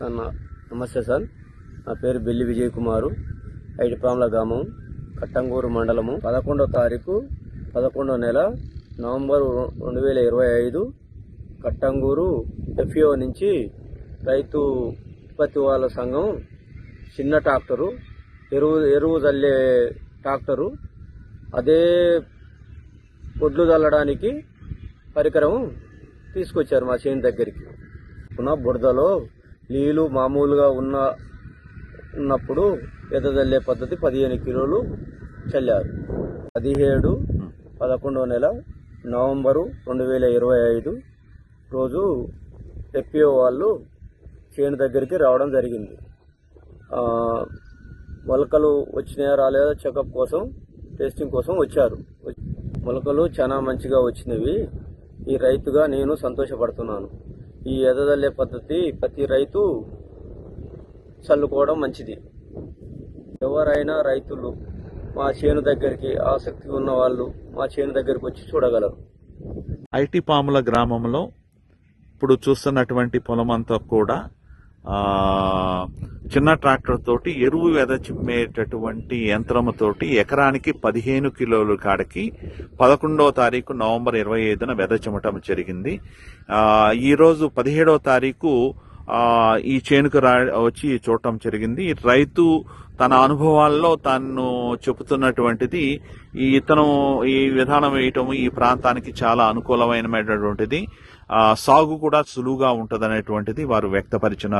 Sir నమస్తే sir. నా పేరు బెల్లి విజయ్ కుమారు, ఐడిపాముల గ్రామం, కట్టంగూరు మండలము. 11వ తారీఖు 11వ నెల నవంబర్ 2025 కట్టంగూరు FAO నుంచి రైతు ఉత్పత్తి వాళ్ళ సంఘం చిన్న ట్రాక్టరు, ఎరువు చల్లే ట్రాక్టరు, అదే ఒడ్లు చల్లడానికి పరికరం తీసుకొచ్చారు మా చేను దగ్గరికి. బురదలో నీళ్లు మామూలుగా ఉన్నప్పుడు ఎదజల్లే పద్ధతి 15 కిలోలు చల్లారు. 17-11వ నెల నవంబరు 2025 రోజు FAO వాళ్ళు చేను దగ్గరికి రావడం జరిగింది. మొలకలు వచ్చినాయా రాలేదా చెకప్ కోసం, టెస్టింగ్ కోసం వచ్చారు. మొలకలు చాలా మంచిగా వచ్చినవి. ఈ రైతుగా నేను సంతోషపడుతున్నాను. ఈ ఎదజల్లే పద్ధతి ప్రతి రైతు చల్లుకోవడం మంచిది. ఎవరైనా రైతులు మా చేను దగ్గరికి ఆసక్తి ఉన్న వాళ్ళు మా చేను దగ్గరికి వచ్చి చూడగలరు. ఐటిపాముల గ్రామంలో ఇప్పుడు చూస్తున్నటువంటి పొలం అంతా కూడా చిన్న ట్రాక్టర్ తోటి ఎరువు వెదచిమ్మేటటువంటి యంత్రముతోటి ఎకరానికి 15 కిలోల కాడికి 11వ తారీఖు నవంబర్ 25న వెదచిమ్మటం జరిగింది. ఈ రోజు 17వ తారీఖు ఈ చేనుకు వచ్చి చూడటం జరిగింది. రైతు తన అనుభవాల్లో తాను చెబుతున్నటువంటిది ఈ విధానం వేయటం ఈ ప్రాంతానికి చాలా అనుకూలమైనటువంటిది, సాగు కూడా సులువుగా ఉంటదనేటువంటిది వారు వ్యక్తపరిచినారు.